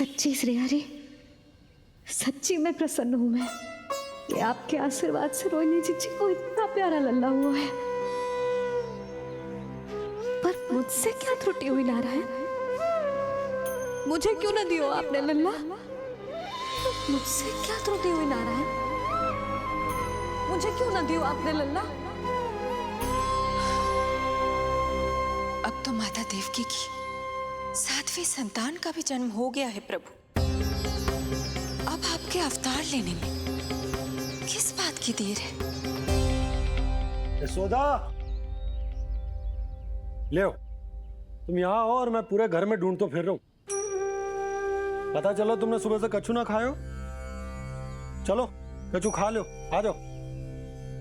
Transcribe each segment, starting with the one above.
सच्ची श्रेया जी, सच्ची में प्रसन्न हूं मैं कि आपके आशीर्वाद से रोहिणी जीजी को इतना प्यारा लल्ला हुआ है। पर मुझसे क्या त्रुटि हुई नारायण? मुझे क्यों न दियो आपने लल्ला? मुझसे क्या त्रुटि हुई नारायण? मुझे क्यों न दियो आपने लल्ला? अब तो माता देवकी की 7वीं संतान का भी जन्म हो गया है प्रभु। अब आपके अवतार लेने में किस बात की देर है? यशोदा, ले तुम यहाँ आओ और मैं पूरे घर में ढूंढतो फिर रहा हूं। पता चला तुमने सुबह से कछु ना खाए हो। चलो कछु खा लो, आ जाओ।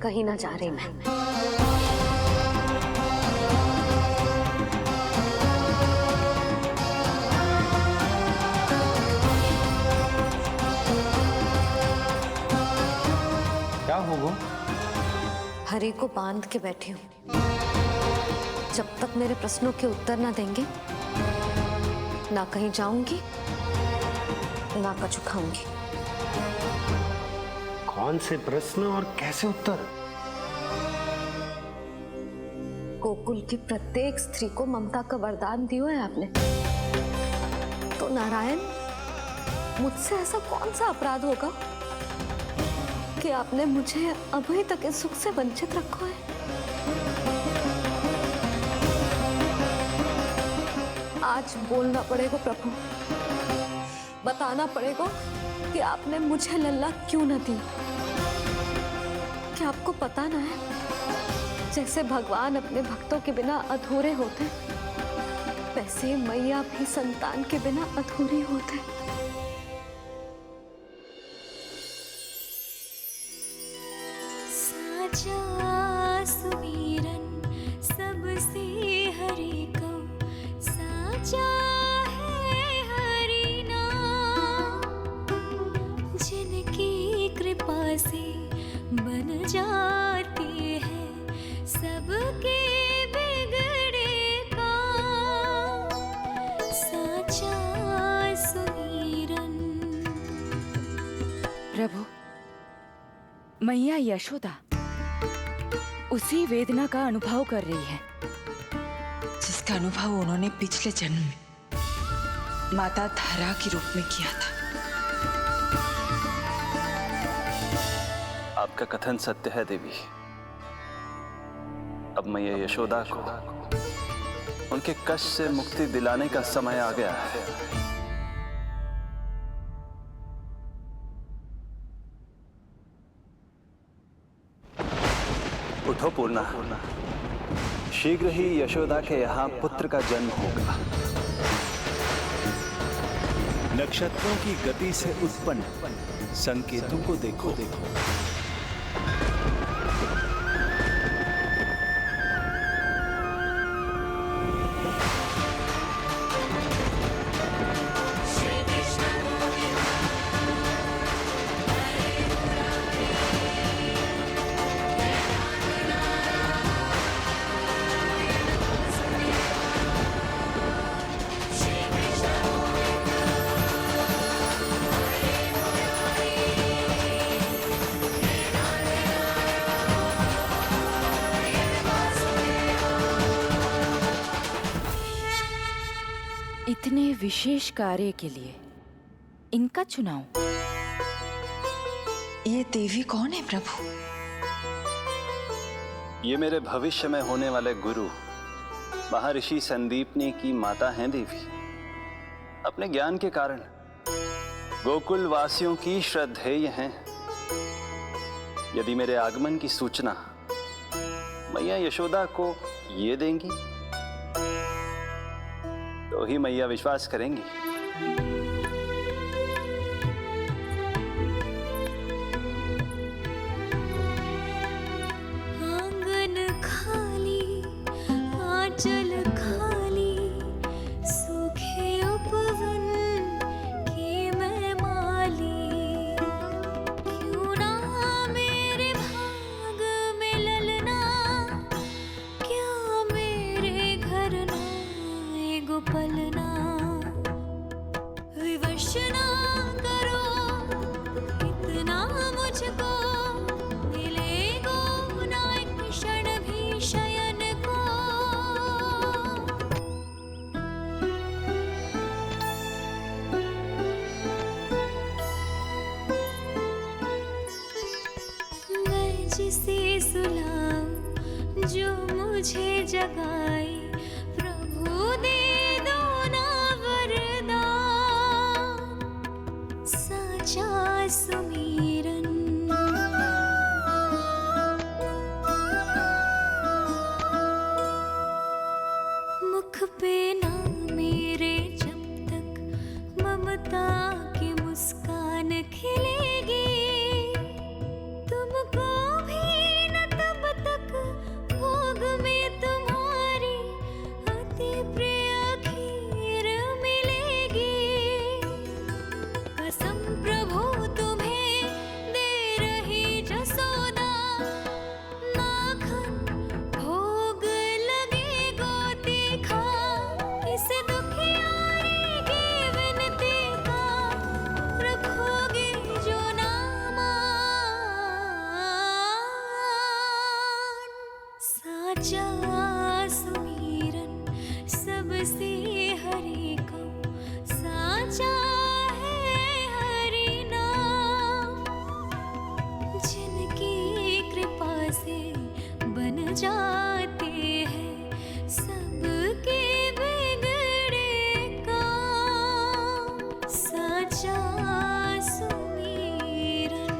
कहीं ना जा रही मैं। क्या हो वो? हरि को बांध के बैठी हूँ। जब तक मेरे प्रश्नों के उत्तर ना देंगे, ना कहीं जाऊंगी, ना कछु खाऊंगी। कौन से प्रश्न और कैसे उत्तर? गोकुल की प्रत्येक स्त्री को ममता का वरदान दिया है आपने, तो नारायण मुझसे ऐसा कौन सा अपराध होगा कि आपने मुझे अभी तक इस सुख से वंचित रखा है? आज बोलना पड़ेगा प्रभु, बताना पड़ेगा कि आपने मुझे लल्ला क्यों न दी। क्या आपको पता ना है, जैसे भगवान अपने भक्तों के बिना अधूरे होते, वैसे मैया भी संतान के बिना अधूरी होते। साचा सुमीरन सबसे हरि को, साचा है हरि नाम, जिनकी कृपा से बन जाती है सबके बिगड़े काम। साचा सुमीरन। प्रभु, मैया यशोदा उसी वेदना का अनुभव कर रही है जिसका अनुभव उन्होंने पिछले जन्म में माता धारा के रूप में किया था। आपका कथन सत्य है देवी। अब मैया यशोदा को उनके कष्ट से मुक्ति दिलाने का समय आ गया है। उठो पूर्णा, शीघ्र ही यशोदा के यहाँ पुत्र का जन्म होगा। नक्षत्रों की गति से उत्पन्न संकेतों को देखो। इतने विशेष कार्य के लिए इनका चुनाव। ये देवी कौन है प्रभु? ये मेरे भविष्य में होने वाले गुरु महर्षि संदीपनी की माता हैं देवी। अपने ज्ञान के कारण गोकुल वासियों की श्रद्धेय हैं। यदि मेरे आगमन की सूचना मैया यशोदा को ये देंगी तो ही मैया विश्वास करेंगी। आंगन खाली, आंचल खाली, सूखे उपवन की मैं माली। क्यों ना मेरे भाग में ललना, क्या मेरे घर ना पलना। ना करो, इतना मुझको मिलेगा ना एक क्षण भी शयन को। मैं जिसे सुलाऊं जो मुझे जगाए, प्रभु दे दो ना वरदान, साचा सुमीरन। मुख पे ना मेरे जब तक ममता की मुस्कान खिलेगी, तुमको भी न तब तक भोग में तुम्हारी अति प्रिय खीर मिलेगी। कसम प्रभु तुम्हें दे रही जसोदा, माखन भोग लगेगा तीखा, इस दुखियारी की विनती का रखोगे जो नामान, साचा सुमीरन सबसे हरि को, साचा है हरि नाम, जिनकी कृपा से बन जाते हैं सबके बिगड़े काम, साचा सुमीरन।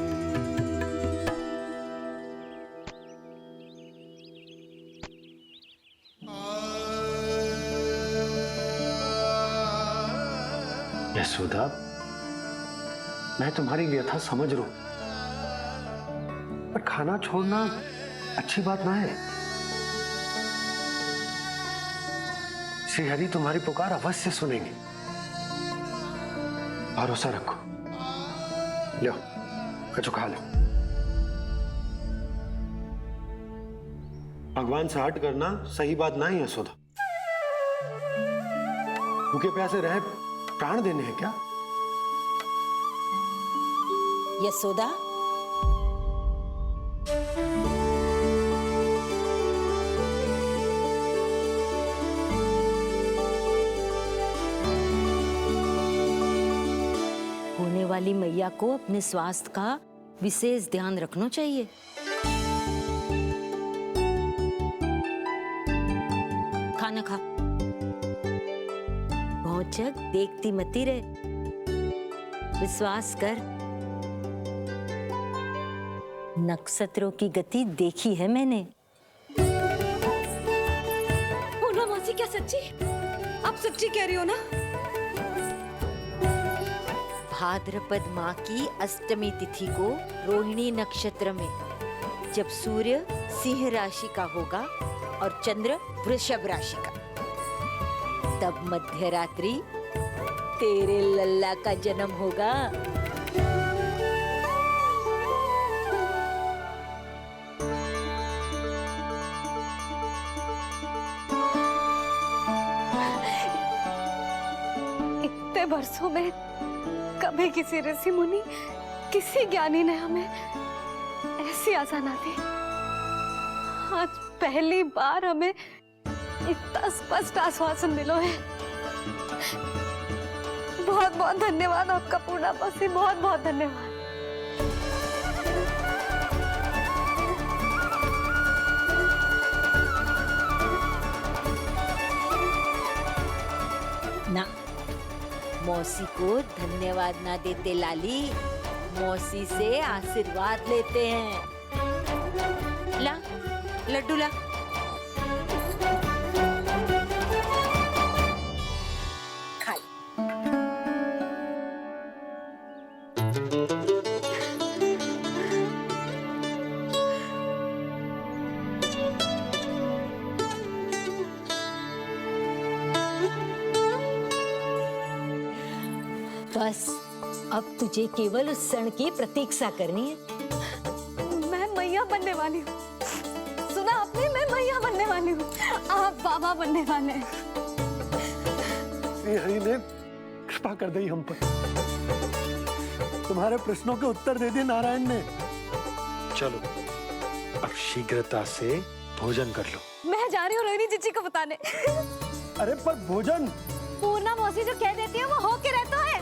यशोदा, मैं तुम्हारी व्यथा समझ रहा हूं, पर खाना छोड़ना अच्छी बात ना है। श्री हरि तुम्हारी पुकार अवश्य सुनेंगे, भरोसा रखो। लो, कचू खा लो। भगवान से हट करना सही बात ना है यशोदा। भूखे प्यासे रहे प्राण देने हैं क्या? यशोदा, होने वाली मैया को अपने स्वास्थ्य का विशेष ध्यान रखना चाहिए। खाना खा, भौचक देखती मती रहे, विश्वास कर। नक्षत्रों की गति देखी है मैंने। पूनम मौसी, क्या सच्ची? आप सच्ची कह रही हो ना? भाद्रपद माह की अष्टमी तिथि को रोहिणी नक्षत्र में, जब सूर्य सिंह राशि का होगा और चंद्र वृषभ राशि का, तब मध्य रात्रि तेरे लल्ला का जन्म होगा। इतने वर्षों में कभी किसी ऋषि मुनि, किसी ज्ञानी ने हमें ऐसी आशा ना दी। आज पहली बार हमें इतना स्पष्ट आश्वासन मिलो है। बहुत बहुत धन्यवाद आपका पूर्णा मौसी, बहुत बहुत धन्यवाद। ना, मौसी को धन्यवाद ना देते लाली, मौसी से आशीर्वाद लेते हैं। ला, लड्डू ला। खा ले। बस अब तुझे केवल उस क्षण की प्रतीक्षा करनी है। मैं मैया बनने वाली हूँ। सुना आपने, मैं मैया बनने वाली हूँ। आप बाबा बनने वाले हैं। श्री हरि ने कृपा कर दी हम पर। तुम्हारे प्रश्नों के उत्तर दे दिए नारायण ने। चलो अब शीघ्रता से भोजन कर लो। मैं जा रही हूँ रोहिणी जीजी को बताने। अरे पर भोजन। पूर्णा मौसी जो कह देती है वो हो के रहता है।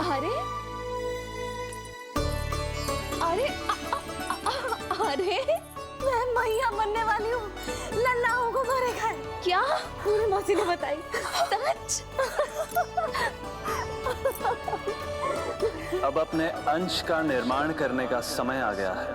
अरे अरे अरे मैं मैया बनने वाली हूँ। लल्लाओं को मारेगा। क्या? पूरी मौसी ने बताई। सच? अब अपने अंश का निर्माण करने का समय आ गया है।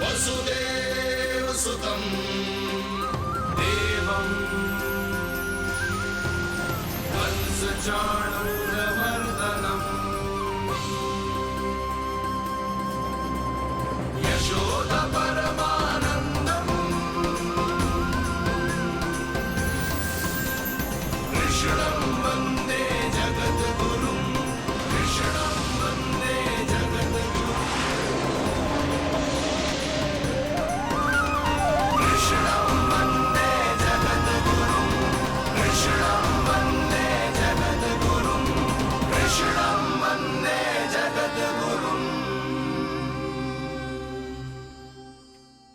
वसुदेव सुतं देवं कंसचाणूरमर्दनम् यशोदा परमानन्दम् कृष्णं वन्दे जगद्गुरुं कृष्णं वन्दे जगद्गुरुं कृष्णं वन्दे जगद्गुरुं कृष्णं वन्दे जगद्गुरुं कृष्णं वन्दे जगद्गुरुं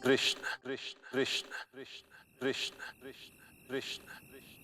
कृष्ण कृष्ण कृष्ण कृष्ण कृष्ण कृष्ण कृष्ण कृष्ण।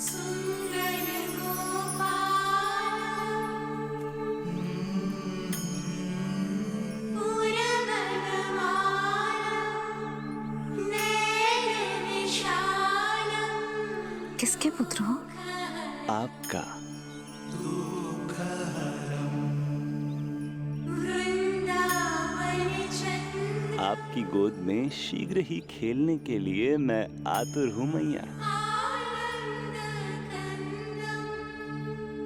सुंदर गोपाल पूरबनमाला नैन विशाल। किसके पुत्र हो? आपका। वृंदावन चंद्र आपकी गोद में शीघ्र ही खेलने के लिए मैं आतुर हूँ मैया। आनंद कंदम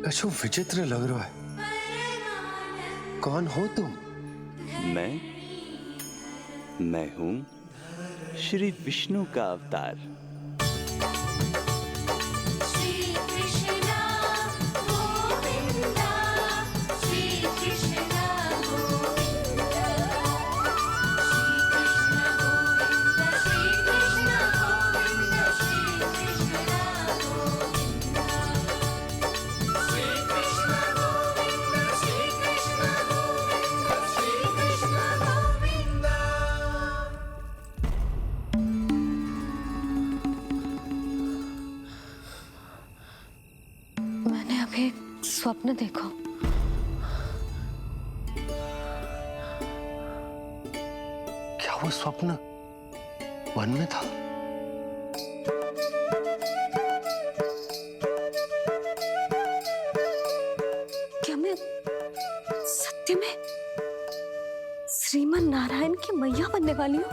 कछु विचित्र लग रहा है। परमानंद कौन हो तुम? मैं हूँ श्री विष्णु का अवतार। श्री कृष्ण गोविंदा श्री कृष्ण गोविंदा श्री कृष्ण गोविंदा श्री कृष्ण गोविंदा श्री कृष्ण गोविंदा श्री कृष्ण गोविंदा श्री कृष्ण गोविंदा श्री कृष्ण गोविंदा। स्वप्न देखो। क्या वो स्वप्न वन में था? क्या मैं सत्य में श्रीमन नारायण की मैया बनने वाली हूँ?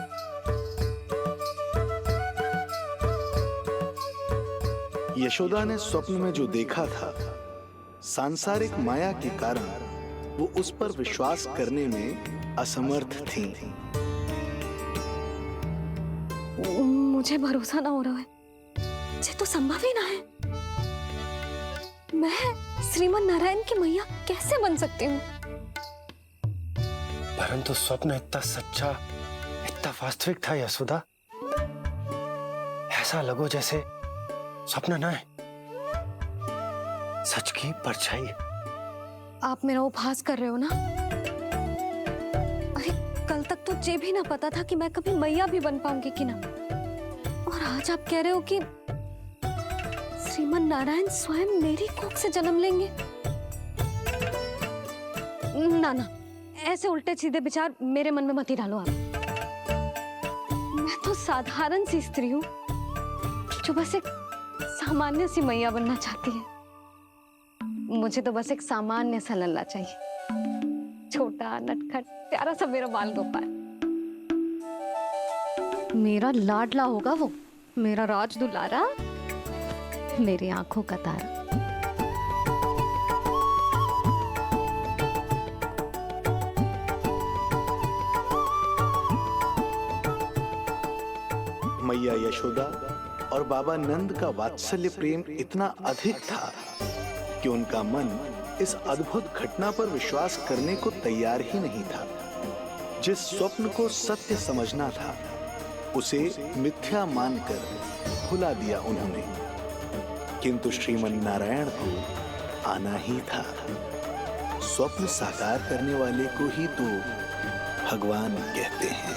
यशोदा ने स्वप्न में जो देखा था, सांसारिक माया के कारण वो उस पर विश्वास करने में असमर्थ थीं। मुझे भरोसा ना हो रहा है, ये तो संभव ही ना है। मैं श्रीमन नारायण की मैया कैसे बन सकती हूँ? परंतु स्वप्न इतना सच्चा, इतना वास्तविक था यशोदा, ऐसा लगो जैसे स्वप्न ना है, सच की परछाई है। आप मेरा उपहास कर रहे हो ना? अरे कल तक तो ये भी ना पता था कि मैं कभी मैया भी बन पाऊंगी कि ना, और आज आप कह रहे हो कि श्रीमन नारायण स्वयं मेरी कोख से जन्म लेंगे। ना ना, ऐसे उल्टे सीधे विचार मेरे मन में मत ही डालो आप। मैं तो साधारण सी स्त्री हूँ जो बस एक सामान्य सी मैया बनना चाहती है। मुझे तो बस एक सामान्य सा लल्ला चाहिए, छोटा नटखट प्यारा सा मेरा बाल गोपाल। मेरा लाडला होगा वो, मेरा राज दुलारा, मेरी आंखों का तारा। मैया यशोदा और बाबा नंद का वात्सल्य प्रेम इतना अधिक था कि उनका मन इस अद्भुत घटना पर विश्वास करने को तैयार ही नहीं था। जिस स्वप्न को सत्य समझना था, उसे मिथ्या मानकर भुला दिया उन्होंने। किंतु श्रीमन नारायण को आना ही था। स्वप्न साकार करने वाले को ही तो भगवान कहते हैं।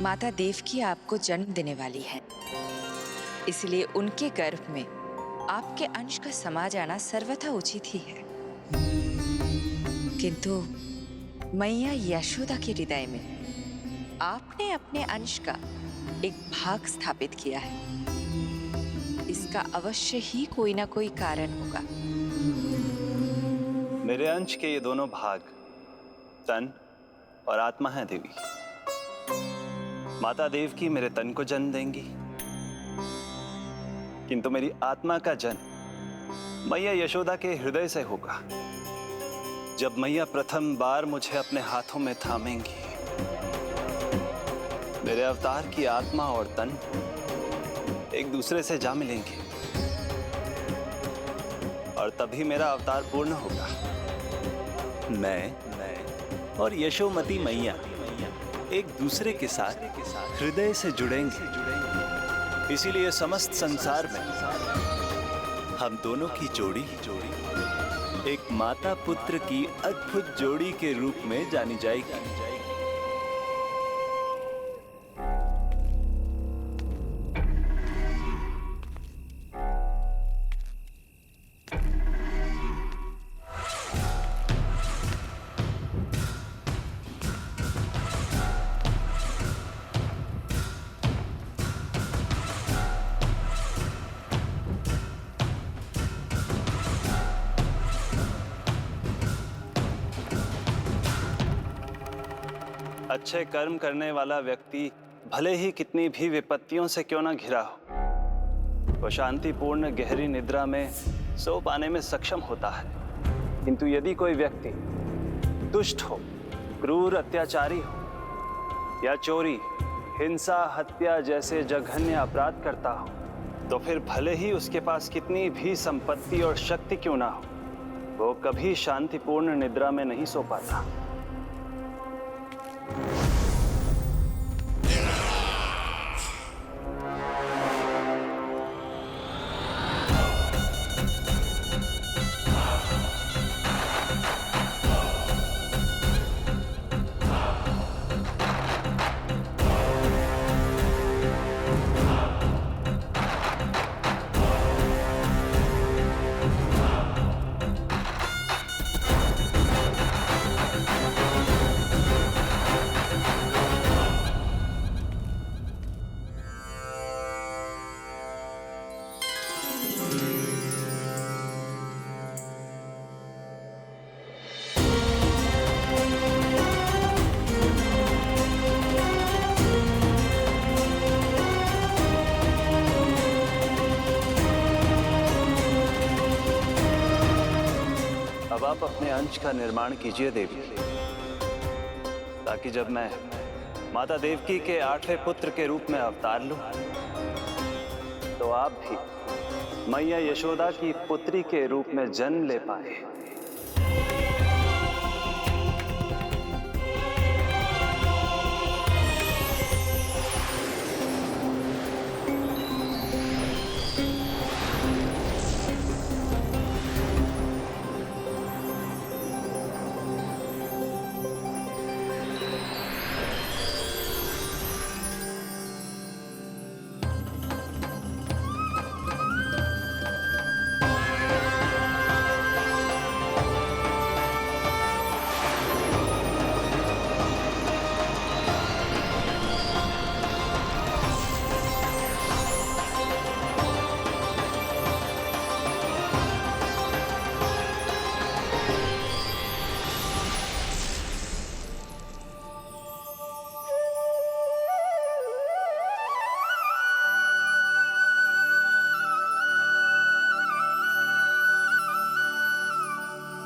माता देवकी आपको जन्म देने वाली है, इसलिए उनके गर्भ में आपके अंश का समा जाना सर्वथा उचित ही है। किंतु मैया यशोदा के हृदय में आपने अपने अंश का एक भाग स्थापित किया है। इसका अवश्य ही कोई ना कोई कारण होगा। मेरे अंश के ये दोनों भाग तन और आत्मा हैं देवी। माता देवकी मेरे तन को जन्म देंगी, किंतु मेरी आत्मा का जन्म मैया यशोदा के हृदय से होगा। जब मैया प्रथम बार मुझे अपने हाथों में थामेंगी, मेरे अवतार की आत्मा और तन एक दूसरे से जा मिलेंगे और तभी मेरा अवतार पूर्ण होगा। मैं और यशोमती मैया एक दूसरे के साथ हृदय से जुड़ेंगे। इसीलिए समस्त संसार में हम दोनों की जोड़ी एक माता पुत्र की अद्भुत जोड़ी के रूप में जानी जाएगी। अच्छे कर्म करने वाला व्यक्ति भले ही कितनी भी विपत्तियों से क्यों ना घिरा हो, वो शांतिपूर्ण गहरी निद्रा में सो पाने में सक्षम होता है। किंतु यदि कोई व्यक्ति दुष्ट हो, क्रूर अत्याचारी हो या चोरी, हिंसा, हत्या जैसे जघन्य अपराध करता हो, तो फिर भले ही उसके पास कितनी भी संपत्ति और शक्ति क्यों ना हो, वो कभी शांतिपूर्ण निद्रा में नहीं सो पाता। अब आप अपने अंश का निर्माण कीजिए देवी, ताकि जब मैं माता देवकी के 8वें पुत्र के रूप में अवतार लूं, तो आप भी मैया यशोदा की पुत्री के रूप में जन्म ले पाए।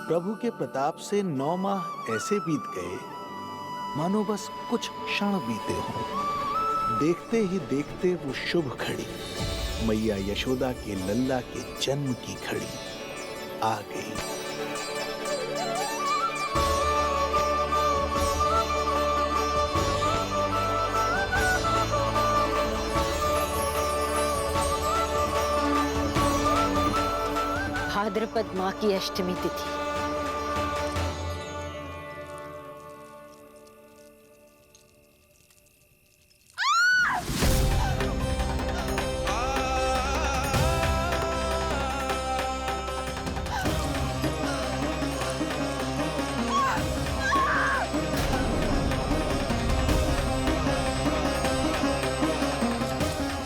प्रभु के प्रताप से 9 माह ऐसे बीत गए मानो बस कुछ क्षण बीते हों। देखते ही देखते वो शुभ घड़ी, मैया यशोदा के लल्ला के जन्म की घड़ी आ गई। भाद्रपद माह की अष्टमी तिथि।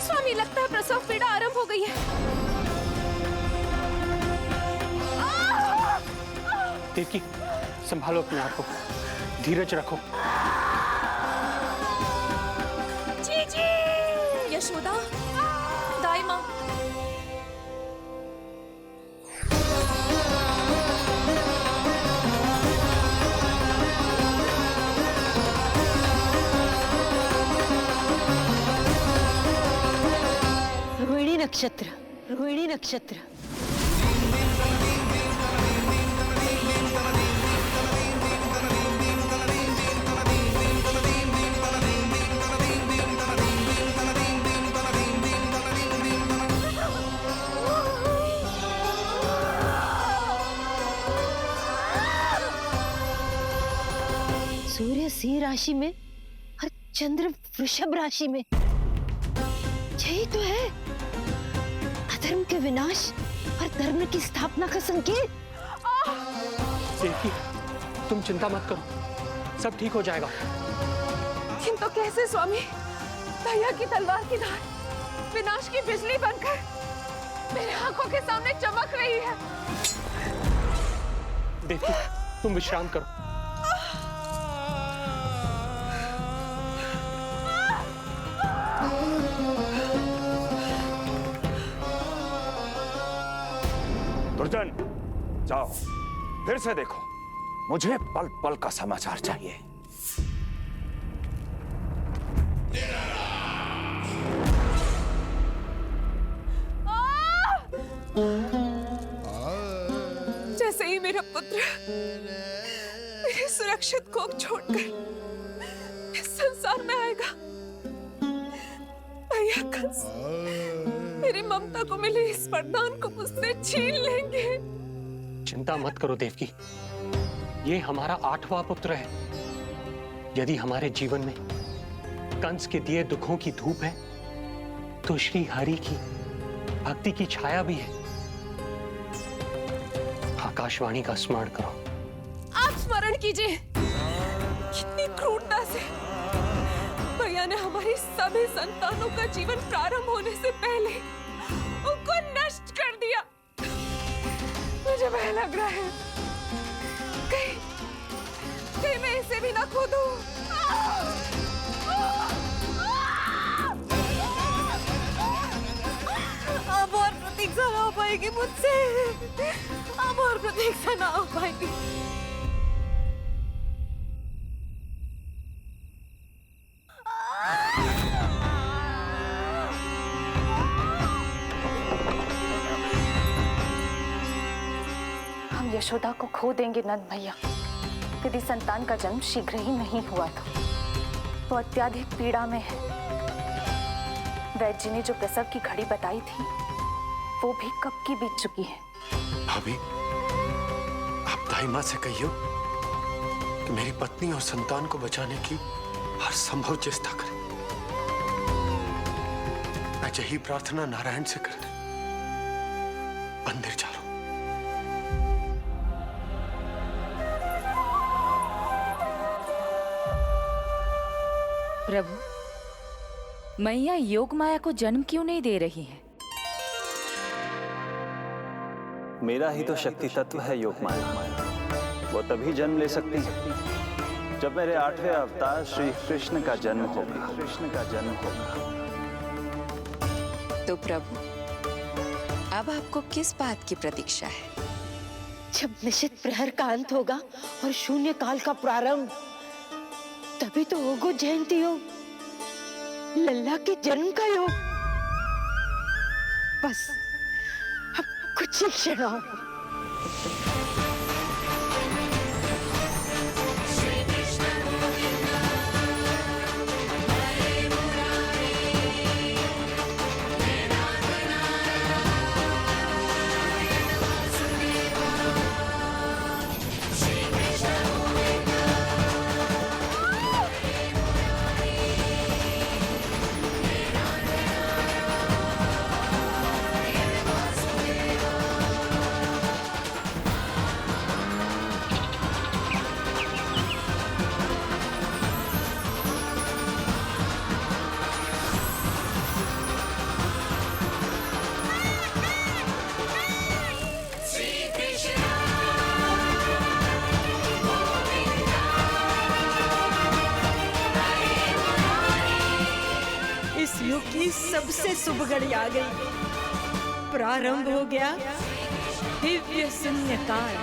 स्वामी, लगता है प्रसव पीड़ा आरंभ हो गई है। देवकी, संभालो अपने आप को, धीरज रखो। जीजी, यशोदा, दाई माँ। रोहिणी नक्षत्र, रोहिणी नक्षत्र। सूर्य सिंह राशि में और चंद्र वृषभ राशि में, यही तो है अधर्म के विनाश और धर्म की स्थापना का संकेत। देवकी, तुम चिंता मत करो, सब ठीक हो जाएगा। किंतु कैसे स्वामी? दया की तलवार की धार विनाश की बिजली बनकर मेरे आंखों के सामने चमक रही है। देवकी, तुम विश्राम करो। जाओ फिर से देखो, मुझे पल पल का समाचार चाहिए। जैसे ही मेरा पुत्र मेरे सुरक्षित कोख छोड़कर इस संसार में आएगा, भैया कंस मेरी ममता को मिले इस वरदान को मुझसे छीन लेंगे। चिंता मत करो देवकी, ये हमारा 8वां पुत्र है। यदि हमारे जीवन में कंस के दिए दुखों की धूप है, तो श्री हरि की भक्ति की छाया भी है। आकाशवाणी का स्मरण करो। आप स्मरण कीजिए, कितनी क्रूरता से भैया ने हमारी सभी संतानों का जीवन प्रारंभ होने से पहले उनको नष्ट कर दिया। मुझे भय लग रहा है, कहीं मैं इसे भी ना खो दूं। अब और प्रतीक्षा ना हो पाएगी मुझसे, अब और प्रतीक्षा ना हो पाएगी। हम यशोदा को खो देंगे नंद भैया, यदि संतान का जन्म शीघ्र ही नहीं हुआ तो। वो अत्यधिक पीड़ा में है। वैद्य जी ने जो प्रसव की घड़ी बताई थी, वो भी कब की बीत चुकी है। भाभी, आप दाई माँ से कहियो कि मेरी पत्नी और संतान को बचाने की हर संभव चेष्टा करें। मैं यही प्रार्थना नारायण से करने मंदिर जा रहा हूं। प्रभु, मैया योग माया को जन्म क्यों नहीं दे रही है? मेरा ही तो शक्ति तत्व है योग माया। वो तभी जन्म ले सकती है जब मेरे 8वें अवतार श्री कृष्ण का जन्म होगा। तो प्रभु, अब आपको किस बात की प्रतीक्षा है? जब निश्चित प्रहर का अंत होगा और शून्य काल का प्रारंभ, तभी तो होगो जयंती योग, लल्ला के जन्म का योग। बस अब कुछ ही क्षणों। इस युग की सबसे शुभ घड़ी आ गई। प्रारंभ हो गया दिव्य शून्य काल।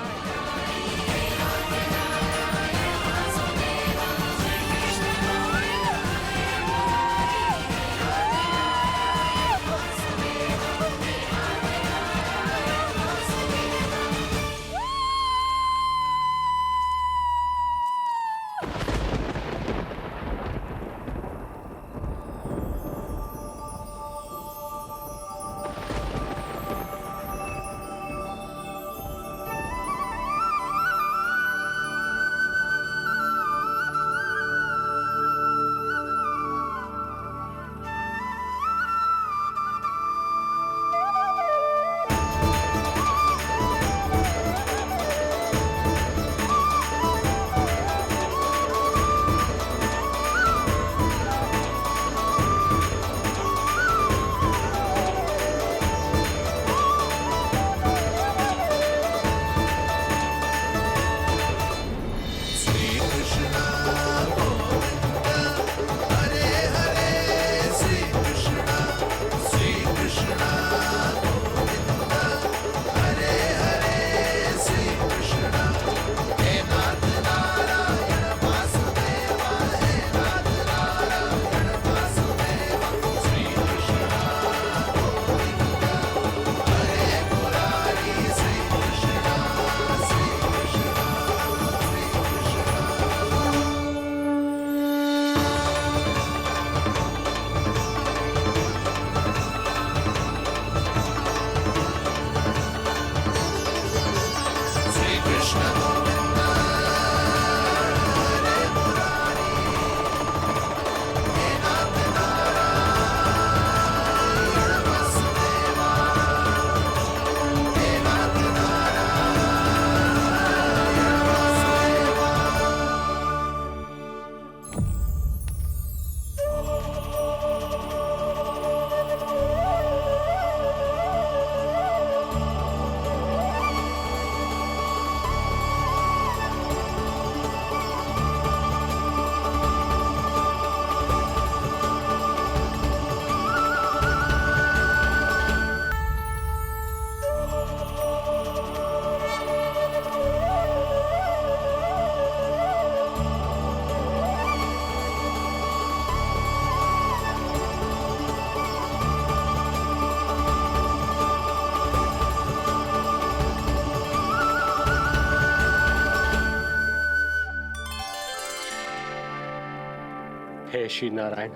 हे श्री नारायण,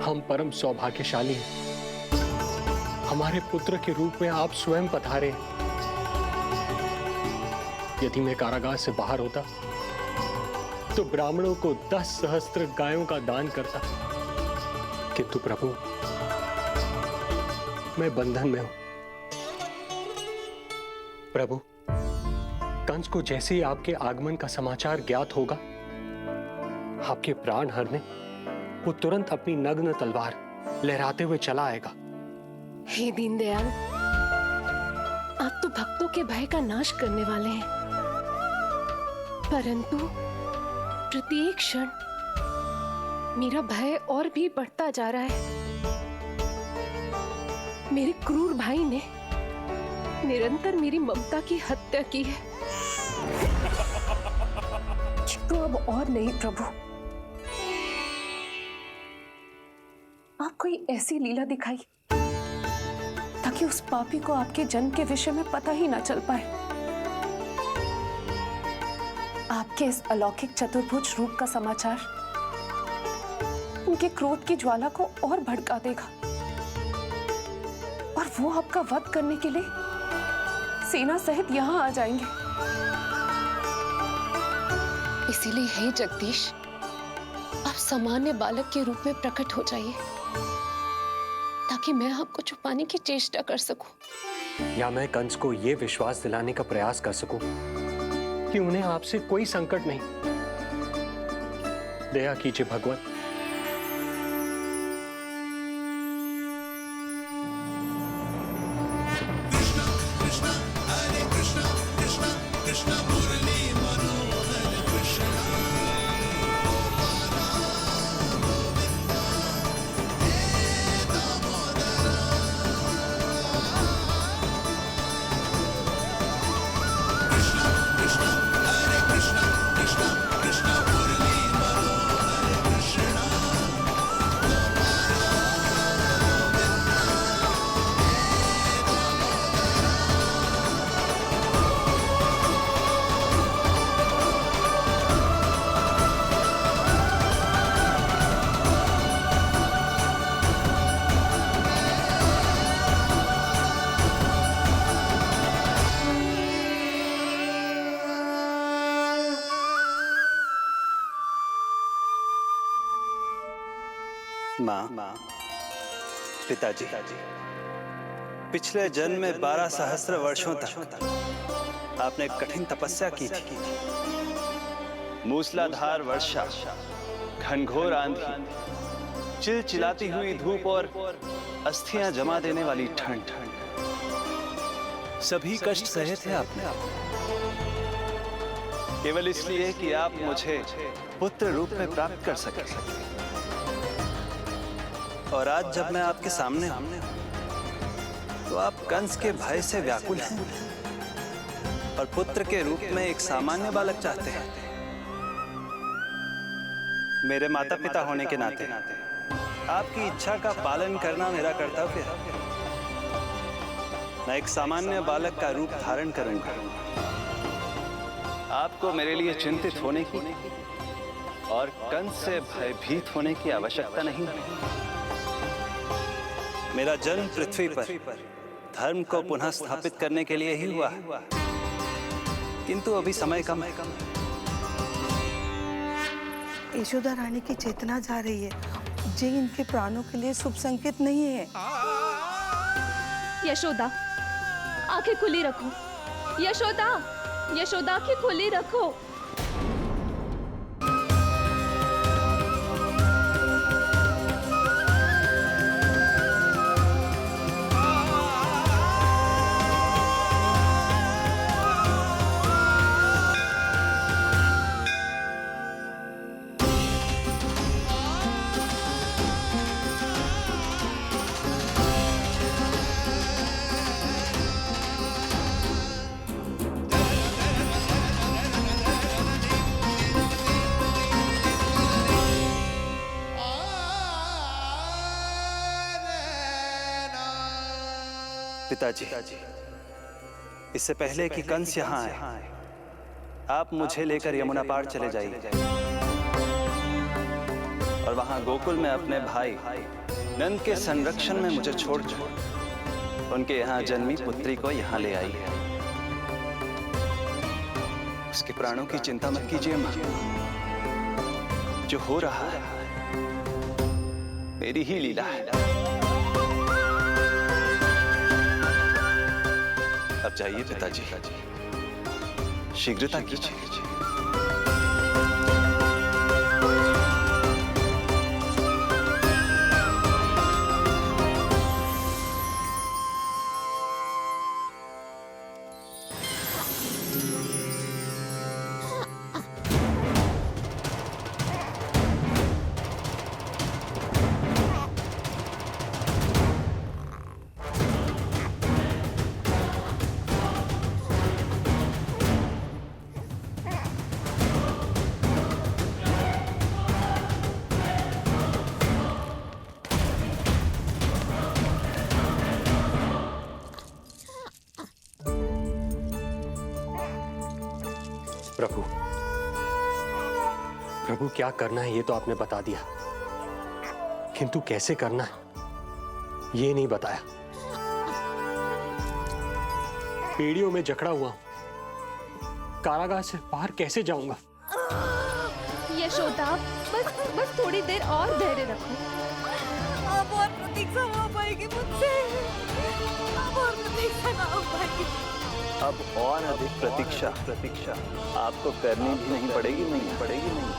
हम परम सौभाग्यशाली हैं। हमारे पुत्र के रूप में आप स्वयं पधारे। यदि मैं कारागार से बाहर होता तो ब्राह्मणों को 10 सहस्त्र गायों का दान करता, किंतु प्रभु मैं बंधन में हूं। प्रभु, कंस को जैसे ही आपके आगमन का समाचार ज्ञात होगा, आपके प्राण हरने वो तुरंत अपनी नग्न तलवार लहराते हुए चला आएगा। हे दीनदयाल, आप तो भक्तों के भय का नाश करने वाले हैं, परंतु प्रत्येक क्षण मेरा भय और भी बढ़ता जा रहा है। मेरे क्रूर भाई ने निरंतर मेरी ममता की हत्या की है। तो अब और नहीं प्रभु, आप कोई ऐसी लीला दिखाई ताकि उस पापी को आपके जन्म के विषय में पता ही ना चल पाए। आपके इस अलौकिक चतुर्भुज रूप का समाचार उनके क्रोध की ज्वाला को और भड़का देगा और वो आपका वध करने के लिए सेना सहित यहाँ आ जाएंगे। इसीलिए हे जगदीश, आप सामान्य बालक के रूप में प्रकट हो जाइए ताकि मैं आपको छुपाने की चेष्टा कर सकूं। या मैं कंस को यह विश्वास दिलाने का प्रयास कर सकूं कि उन्हें आपसे कोई संकट नहीं। दया कीजिए भगवान। माँ, पिताजी, पिछले जन्म में 12 सहस्त्र वर्षों तक आपने कठिन तपस्या की थी। मूसलाधार वर्षा, घनघोर आंधी, चिलचिलाती हुई धूप और अस्थियां जमा देने वाली ठंड, सभी कष्ट सहे थे आपने, केवल इसलिए कि आप मुझे पुत्र रूप में प्राप्त कर सके। और आज जब मैं आपके सामने हूं, तो आप कंस के भय से व्याकुल हैं और पुत्र के रूप में एक सामान्य बालक चाहते हैं। मेरे माता पिता होने के नाते आपकी इच्छा का पालन करना मेरा कर्तव्य है। मैं एक सामान्य बालक का रूप धारण करूंगा। आपको मेरे लिए चिंतित होने की और कंस से भयभीत होने की आवश्यकता नहीं है। मेरा जन्म पृथ्वी पर धर्म को पुनः स्थापित करने के लिए ही हुआ है, किंतु अभी समय कम है। यशोदा रानी की चेतना जा रही है, ये इनके प्राणों के लिए शुभ संकेत नहीं है। यशोदा, आंखें खुली रखो। यशोदा, यशोदा, आंखें खुली रखो। पिताजी, इससे पहले कि कंस यहाँ आए, आप मुझे लेकर यमुना पार चले जाइए। और वहां गोकुल में अपने भाई नंद के संरक्षण में मुझे छोड़कर उनके यहाँ जन्मी पुत्री को यहाँ ले आई। उसके प्राणों की चिंता मत कीजिए मां। जो हो रहा है मेरी ही लीला है। अब जाइए पिताजी, शीघ्रता कीजिए। प्रभु, प्रभु क्या करना है ये तो आपने बता दिया, किंतु कैसे करना है ये नहीं बताया। पेड़ियों में जकड़ा हुआ हूं, कारागार से बाहर कैसे जाऊंगा? यशोदा, बस थोड़ी देर और धैर्य रखो। अब और प्रतीक्षा हो पाएगी मुझसे, अब और प्रतीक्षा ना हो पाएगी। अब और अधिक प्रतीक्षा आपको करनी भी नहीं पड़ेगी, नहीं पड़ेगी नहीं।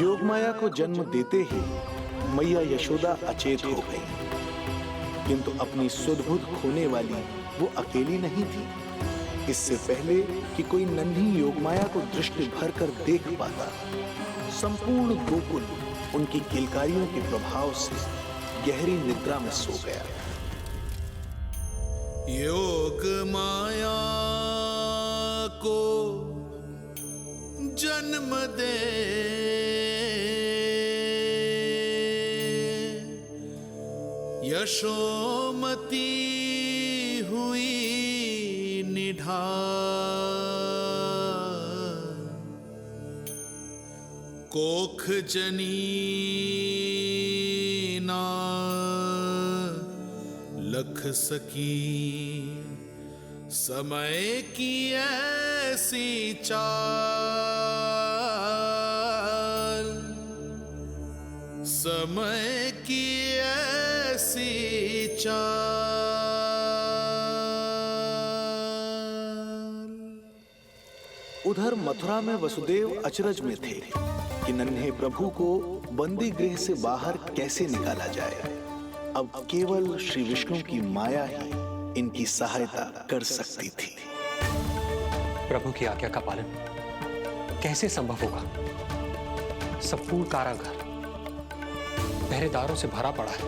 योगमाया को जन्म देते ही मैया यशोदा अचेत हो गई, किंतु अपनी सुध-बुध खोने वाली वो अकेली नहीं थी। इससे पहले कि कोई नन्ही योगमाया को दृष्टि भर कर देख पाता, संपूर्ण गोकुल उनकी किलकारियों के प्रभाव से गहरी निद्रा में सो गया। योग माया को जन्म दे यशोमती हुई निढाल, कोख जनी ना लख सकी, समय की ऐसी चाल, समय की ऐसी चाल। उधर मथुरा में वसुदेव अचरज में थे कि नन्हे प्रभु को बंदी गृह से बाहर कैसे निकाला जाए। अब केवल श्री विष्णु की माया ही इनकी सहायता कर सकती थी। प्रभु की आज्ञा का पालन कैसे संभव होगा? संपूर्ण कारागार पहरेदारों से भरा पड़ा है।